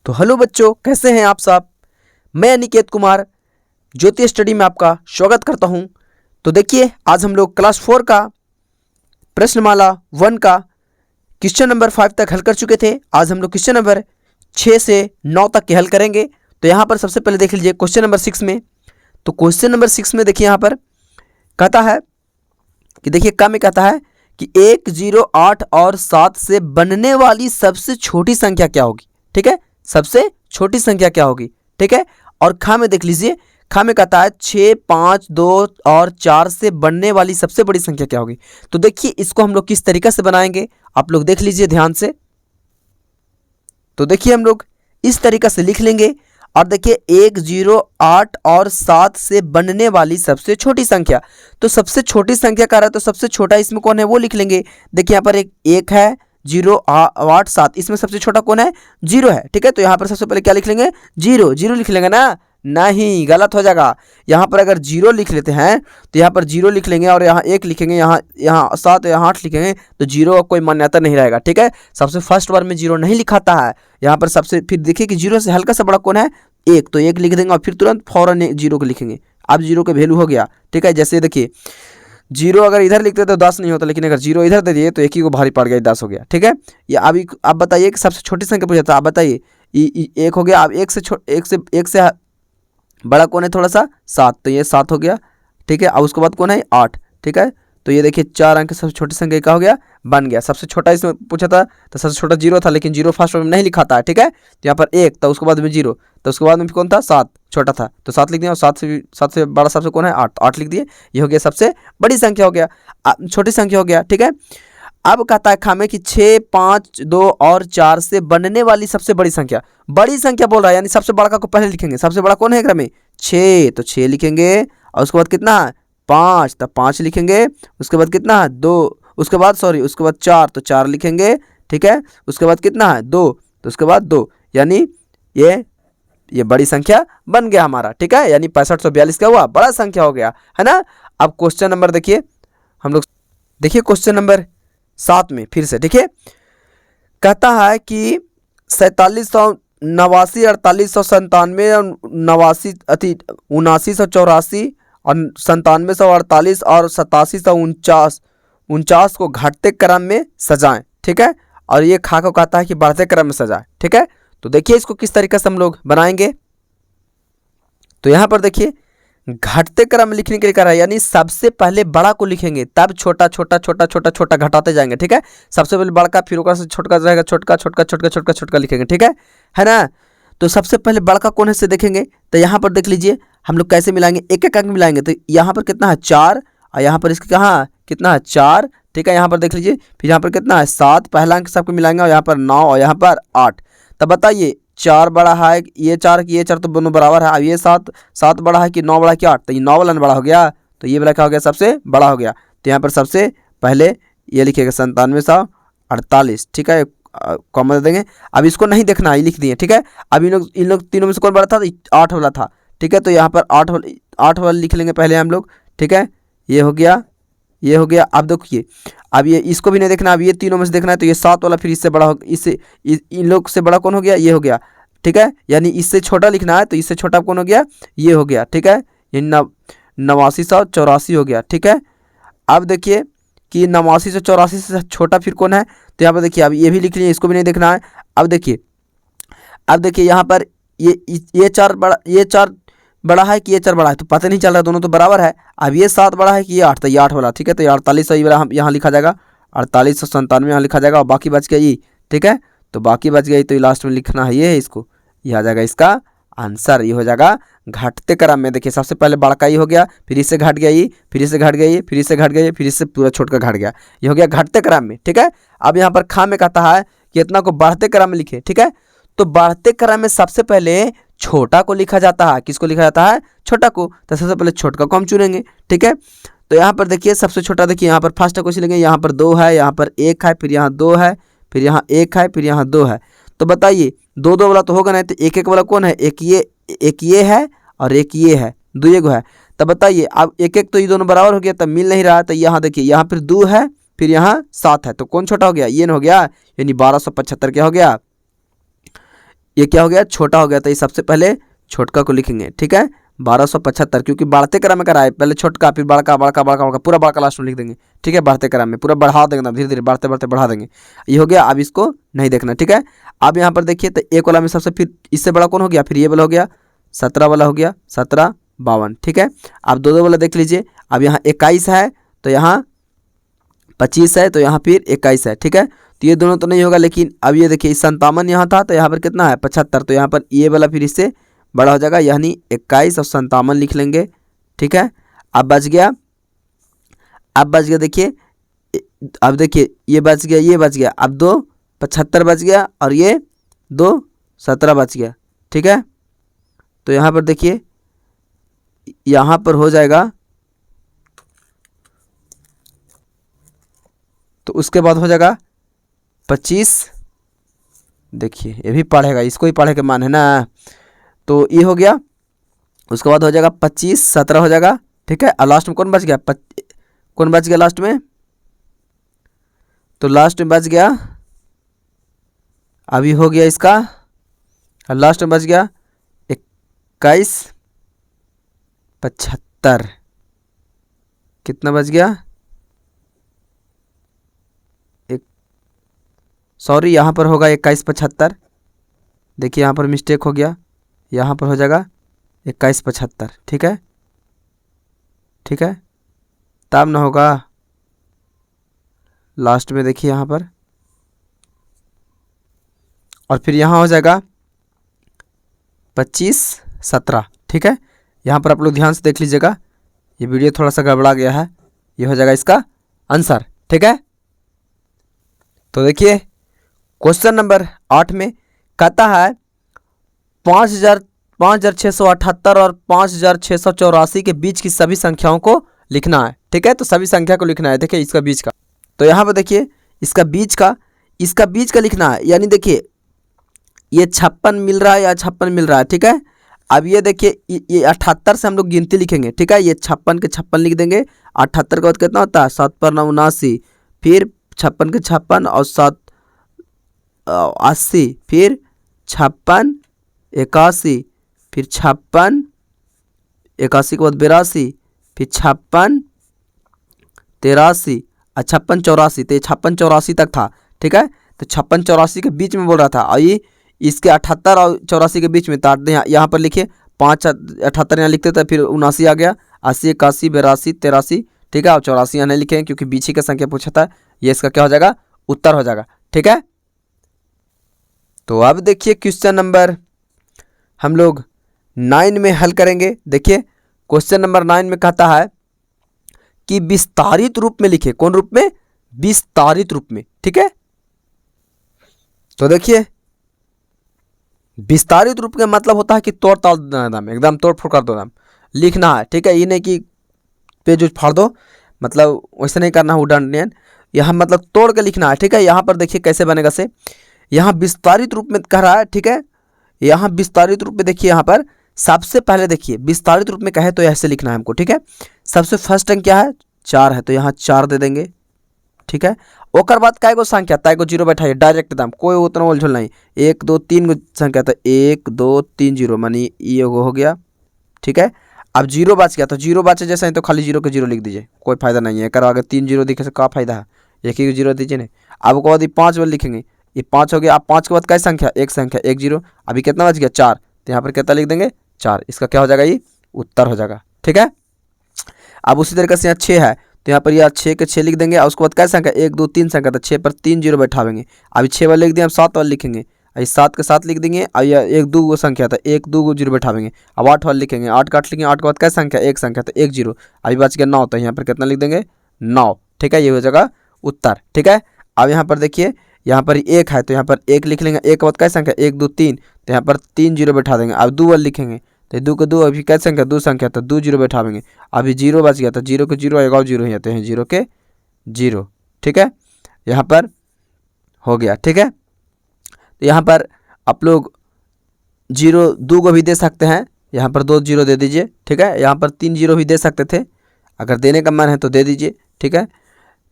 तो हेलो बच्चों, कैसे हैं आप सब। मैं अनिकेत कुमार ज्योति स्टडी में आपका स्वागत करता हूं। तो देखिए, आज हम लोग क्लास 4 का प्रश्नमाला 1 का क्वेश्चन नंबर 5 तक हल कर चुके थे। आज हम लोग क्वेश्चन नंबर 6 से 9 तक के हल करेंगे। तो यहाँ पर सबसे पहले देख लीजिए क्वेश्चन नंबर 6 में। तो क्वेश्चन नंबर 6 में देखिए, यहाँ पर कहता है कि देखिए का में कहता है कि 1, 0, 8 और 7 से बनने वाली सबसे छोटी संख्या क्या होगी। ठीक है, सबसे छोटी संख्या क्या होगी। ठीक है, और खा में देख लीजिए, खा में कहता है 6, 5, 2 और 4 से बनने वाली सबसे बड़ी संख्या क्या होगी। तो देखिए इसको हम लोग किस तरीके से बनाएंगे, आप लोग देख लीजिए ध्यान से। तो देखिए हम लोग इस तरीके से लिख लेंगे और देखिए 1, 0, 8 और 7 से बनने वाली सबसे छोटी संख्या। तो सबसे छोटी संख्या कह रहा है, तो सबसे छोटा इसमें कौन है वो लिख लेंगे। देखिए यहाँ पर एक है, 0, 8, 7, इसमें सबसे छोटा कौन है, 0 है। ठीक है, तो यहाँ पर सबसे पहले क्या लिख लेंगे, 0 0 लिख लेंगे ना। नहीं, गलत हो जाएगा। यहाँ पर अगर 0 लिख लेते हैं तो यहाँ पर 0 लिख लेंगे और यहाँ 1 लिखेंगे, यहाँ 7 यहाँ 8 लिखेंगे तो 0 का कोई मान्यता नहीं रहेगा। ठीक है, सबसे फर्स्ट बार में 0 नहीं लिखाता है यहाँ पर। सबसे फिर देखिए कि 0 से हल्का सा बड़ा कौन है, 1, तो 1 लिख देंगे और फिर तुरंत फौरन 0 को लिखेंगे। अब 0 का वैल्यू हो गया। ठीक है, जैसे देखिए 0 अगर इधर लिखते तो 10 नहीं होता, लेकिन अगर 0 इधर दे दिए तो एक ही को भारी पड़ गया, 10 हो गया। ठीक है, या अभी आप बताइए कि सबसे छोटी संख्या पूछा था, आप बताइए। 1 हो गया। अब 1 से बड़ा कौन है थोड़ा सा, 7, तो ये 7 हो गया। ठीक है, अब उसके बाद कौन है, 8। ठीक है, तो ये देखिए 4 अंक सबसे छोटी संख्या का हो गया, बन गया। सबसे छोटा इसमें पूछा था तो सबसे छोटा 0 था, लेकिन 0 फर्स्ट में नहीं लिखा था। ठीक है, तो यहाँ पर 1, तो उसके बाद में 0, तो उसके बाद में कौन था, 7 छोटा था, तो 7 लिख दिया। और 7 से बड़ा सबसे कौन है, 8, तो 8 लिख दिए। ये हो गया सबसे बड़ी संख्या हो गया, छोटी संख्या हो गया। ठीक है, अब कहता है खामे कि 6, 5, 2 और 4 से बनने वाली सबसे बड़ी संख्या। बड़ी संख्या बोल रहा है, यानी सबसे बड़ा को पहले लिखेंगे। सबसे बड़ा कौन है क्रम में, 6, तो 6 लिखेंगे। और उसके बाद कितना है, 5, तो 5 लिखेंगे। उसके बाद कितना है, 2, उसके बाद 4, तो 4 लिखेंगे। ठीक है, उसके बाद कितना है, 2, तो उसके बाद 2, यानी ये बड़ी संख्या बन गया हमारा। ठीक है, यानी 6542 क्या हुआ, बड़ा संख्या हो गया, है ना। अब क्वेश्चन नंबर देखिए हम लोग, देखिए क्वेश्चन नंबर 7 में फिर से। ठीक है, कहता है कि 4789, 4897, 7984 और 9748 और 8749 को घटते क्रम में सजाएं। ठीक है, और ये खा को कहता है कि बढ़ते क्रम में सजाएं। ठीक है, तो देखिए इसको किस तरीके से हम लोग बनाएंगे। तो यहाँ पर देखिए घटते क्रम लिखने के लिए कह रहा है, यानी सबसे पहले बड़ा को लिखेंगे, तब छोटा छोटा छोटा छोटा छोटा घटाते जाएंगे। ठीक है, सबसे पहले बड़ा का, फिर से छोटा रहेगा, छोटका छोटका छोटका छोटका छोटका लिखेंगे। ठीक है ना। तो सबसे पहले बड़ा कौन है से देखेंगे, तो यहाँ पर देख लीजिए हम लोग कैसे मिलाएंगे, एक एक अंक मिलाएंगे। तो यहाँ पर कितना है, 4, और यहाँ पर इसका कहाँ कितना है, 4। ठीक है, यहाँ पर देख लीजिए, फिर यहाँ पर कितना है, 7, पहला अंक सबको मिलाएंगे, और यहाँ पर 9 और यहाँ पर 8। तब बताइए 4 बड़ा है, ये 4 तो दोनों बराबर है। अब ये 7 बड़ा है कि 9 बड़ा है कि 8, तो ये 9 वाला बड़ा हो गया, तो ये वाला क्या हो गया, सबसे बड़ा हो गया। तो यहाँ पर सबसे पहले ये लिखेगा 9748। ठीक है, कॉमन दे देंगे। अब इसको नहीं देखना है, ये लिख दिए। ठीक है, अब इन लोग तीनों में से कौन बड़ा था, 8 वाला था। ठीक है, तो यहाँ पर 8 वाला लिख लेंगे पहले हम लोग। ठीक है, ये हो गया, ये हो गया। अब देखिए, अब ये इसको भी नहीं देखना, अब ये तीनों में से देखना है। तो ये 7 वाला फिर इससे बड़ा हो, इससे इन लोग से बड़ा कौन हो गया, ये हो गया। ठीक है, यानी इससे छोटा लिखना है, तो इससे छोटा कौन हो गया, ये हो गया। ठीक है, ये 8984 हो गया। ठीक है, अब देखिए कि 8984 से छोटा फिर कौन है, तो यहाँ पर देखिए अब ये भी लिख लिए, इसको भी नहीं देखना है। अब देखिए यहाँ पर ये 4 बड़ा है कि ये 4 बड़ा है, तो पता नहीं चल रहा, दोनों तो बराबर है। अब ये 7 बड़ा है कि ये 8, तो ये 8 वाला। ठीक है, तो ये 48 वाला हम यहाँ लिखा जाएगा, 4897 यहाँ लिखा जाएगा, और बाकी बच गया ये। ठीक है, तो बाकी बच गई, तो ये लास्ट में लिखना है, ये है इसको, ये आ जाएगा इसका आंसर। ये हो जाएगा घटते क्रम में। देखिए सबसे पहले बड़ा का ये हो गया, फिर इससे घट गया ये, फिर इससे घट गया ये, फिर इससे घट गया, फिर इससे पूरा छोटा घट गया, ये हो गया घटते क्रम में। ठीक है, अब यहाँ पर खा में कहता है कि इतना को बढ़ते क्रम में लिखे। ठीक है, तो बढ़ते क्रम में सबसे पहले छोटा को लिखा जाता है। किसको लिखा जाता है, छोटा को। तो सबसे पहले छोटा को हम चुनेंगे। ठीक है, तो यहाँ पर देखिए सबसे छोटा, देखिए यहाँ पर फर्स्ट को चलेंगे, यहाँ पर 2 है, यहाँ पर 1 है, फिर यहाँ 2 है, फिर यहाँ 1 है, फिर यहाँ 2 है। तो बताइए 2 वाला तो होगा नहीं, तो 1 वाला कौन है, एक ये है और एक ये है, 2 है। तब बताइए अब 1 तो ये दोनों बराबर हो गया, तब मिल नहीं रहा। तो यहाँ देखिए यहाँ फिर 2 है, फिर यहाँ 7 है, तो कौन छोटा हो गया, ये न हो गया, यानी 1275 क्या हो गया, ये क्या हो गया, छोटा हो गया, तो ये सबसे पहले छोटका को लिखेंगे, ठीक है 1275, क्योंकि बढ़ते क्रम में करा है, पहले छोटका फिर बड़का बड़का बड़का बड़का पूरा बड़का लास्ट में लिख देंगे, ठीक है बढ़ते क्रम में पूरा बढ़ा देंगे, धीरे धीरे बढ़ते बढ़ते बढ़ा देंगे। ये हो गया, अब इसको नहीं देखना, ठीक है। अब यहाँ पर देखिए तो एक वाला में सबसे फिर इससे बड़ा कौन हो गया, फिर ये वाला हो गया 17 वाला हो गया, 17 52, ठीक है। अब दो दो वाला देख लीजिए, अब यहाँ 21 है तो यहाँ 25 है तो यहाँ फिर 21 है, ठीक है। तो ये दोनों तो नहीं होगा, लेकिन अब ये देखिए 57 यहाँ था तो यहाँ पर कितना है 75, तो यहाँ पर ये वाला फिर इससे बड़ा हो जाएगा, यानी 21 और 57 लिख लेंगे, ठीक है। अब बच गया, अब बच गया देखिए, अब देखिए ये बच गया, ये बच गया, अब 2 75 बच गया और ये 2 17 बच गया, ठीक है। तो यहाँ पर देखिए यहाँ पर हो जाएगा, तो उसके बाद हो जाएगा 25, देखिए ये भी पढ़ेगा, इसको ही पढ़े के मान है ना, तो ये हो गया। उसके बाद हो जाएगा 25 17 हो जाएगा, ठीक है। और लास्ट में कौन बच गया, कौन बच गया लास्ट में, तो लास्ट में बच गया, अभी हो गया इसका, और लास्ट में बच गया 21 75, कितना बच गया, सॉरी यहाँ पर होगा 21 75, देखिए यहाँ पर मिस्टेक हो गया, यहाँ पर हो जाएगा 21 75, ठीक है, ठीक है। तब ना होगा लास्ट में देखिए यहाँ पर, और फिर यहाँ हो जाएगा 25 17, ठीक है। यहाँ पर आप लोग ध्यान से देख लीजिएगा, ये वीडियो थोड़ा सा गड़बड़ा गया है, ये हो जाएगा इसका आंसर, ठीक है। तो देखिए क्वेश्चन नंबर 8 में कहता है 5678 और 5684 के बीच की सभी संख्याओं को लिखना है, ठीक है। तो सभी संख्या को लिखना है, देखिए इसका बीच का, तो यहाँ पर देखिए इसका बीच का लिखना है, यानी देखिए ये 56 मिल रहा है या 56 मिल रहा है, ठीक है। अब ये देखिए ये 78 से हम लोग गिनती लिखेंगे, ठीक है। ये 56 के 56 लिख देंगे, 78 का बाद कितना होता है 7 पर 9 79, फिर 56 के 56 और 7 80, फिर 56 81, फिर 56 81 के बाद 82, फिर 56 83 और 56 84, तो ये 56 84 तक था, ठीक है। तो 56 84 के बीच में बोल रहा था, और ये इसके 78 और 84 के बीच में, तो यहाँ पर लिखिए 5 78 यहाँ लिखते थे, फिर 79 आ गया, 80 81 82 83, ठीक है। और 84 यहाँ नहीं लिखेंगे क्योंकि बीच ही का संख्या पूछा था, ये इसका क्या हो जाएगा उत्तर हो जाएगा, ठीक है। तो अब देखिए क्वेश्चन नंबर हम लोग 9 में हल करेंगे। देखिए क्वेश्चन नंबर 9 में कहता है कि विस्तारित रूप में लिखे, कौन रूप में, विस्तारित रूप में, ठीक है। तो देखिए विस्तारित रूप का मतलब होता है कि तोड़ ताड़ दम, एकदम तोड़ फोड़ कर दो, दम लिखना है, ठीक है। ये नहीं कि पेज उज फाड़ दो, मतलब वैसे नहीं करना है उड़ान, यहाँ मतलब तोड़ के लिखना है, ठीक है। यहाँ पर देखिए कैसे बनेगा से, यहाँ विस्तारित रूप में कह रहा है, ठीक है। यहाँ विस्तारित रूप में देखिए, यहाँ पर सबसे पहले देखिए विस्तारित रूप में कहे तो ऐसे लिखना है हमको, ठीक है। सबसे फर्स्ट अंक क्या है 4 है, तो यहाँ 4 दे देंगे, ठीक है। ओकर बाद काय गो संख्या तय गो जीरो बैठाइए डायरेक्ट एकदम, कोई उतना उलझल नहीं, 1 2 3 गो संख्या, तो 1 2 3 जीरो, मानी ये हो गया, ठीक है। अब जीरो बच गया, तो जीरो बचे जैसे ही तो खाली जीरो के जीरो लिख दीजिए, कोई फायदा नहीं है, अगर 3 जीरो दिखे से क्या फायदा है, एक ही जीरो दीजिए ना। अब उसके बाद ये 5 वाले लिखेंगे, ये 5 हो गया। अब 5 के बाद क्या संख्या, एक संख्या 1 जीरो, अभी कितना बच गया 4, तो यहाँ पर कितना लिख देंगे 4, इसका क्या हो जाएगा ये उत्तर हो जाएगा, ठीक है। अब उसी तरीके से यहाँ 6 है, तो यहाँ पर यार 6 के 6 लिख देंगे, और उसके बाद क्या संख्या 1 2 3 संख्या, तो 6 पर 3 जीरो बैठावेंगे। अभी 6 वाले लिख दिए, हम 7 वाले लिखेंगे, अभी 7 के 7 लिख देंगे, और यह 1 2 गो संख्या, तो 1 2 गो जीरो बैठावेंगे। अब 8 वाले लिखेंगे, 8 का 8 लिखेंगे, 8 के बाद क्या संख्या, एक संख्या, तो 1 जीरो, अभी बच गया 9, तो यहाँ पर कितना लिख देंगे 9, ठीक है। ये हो जाएगा उत्तर, ठीक है। अब यहाँ पर देखिए यहाँ पर 1 है, तो यहाँ पर 1 लिख लेंगे, 1 के बाद क्या संख्या 1 2 3, तो यहाँ पर 3 जीरो बैठा देंगे। अब 2 वाले लिखेंगे, तो 2 के 2 अभी क्या संख्या 2 संख्या, तो 2 जीरो बैठावेंगे। अभी जीरो बच गया, तो 0 के 0 एक और जीरो ही आते हैं, 0 के 0, ठीक है। यहाँ पर हो गया, ठीक है। तो यहाँ पर आप लोग 0 2 को भी दे सकते हैं, यहाँ पर 2 जीरो दे दीजिए, ठीक है। यहाँ पर 3 जीरो भी दे सकते थे, अगर देने का मन है तो दे दीजिए, ठीक है।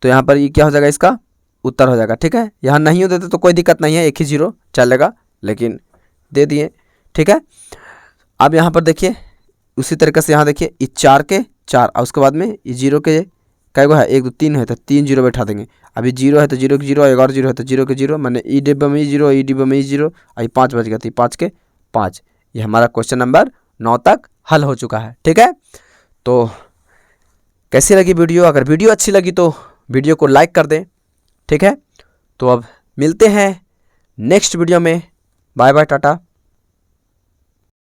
तो यहाँ पर ये क्या हो जाएगा, इसका उत्तर हो जाएगा, ठीक है। यहाँ नहीं हो देते तो कोई दिक्कत नहीं है, एक ही जीरो चलेगा, लेकिन दे दिए, ठीक है। अब यहाँ पर देखिए उसी तरीके से यहाँ देखिए ये 4 के 4 और उसके बाद में ये 0 के कई गो है, 1 2 3 है तो 3 जीरो बैठा देंगे। अभी 0 है तो 0 के 0, एक और 0 है तो 0 के 0, मैंने ई डिब्बे में 0, ई डिब्बे में 0, अभी 5 बच गया तो 5 के 5। ये हमारा क्वेश्चन नंबर 9 तक हल हो चुका है, ठीक है। तो कैसी लगी वीडियो? अगर वीडियो अच्छी लगी तो वीडियो को लाइक कर दें, ठीक है। तो अब मिलते हैं नेक्स्ट वीडियो में। Bye bye, Tata.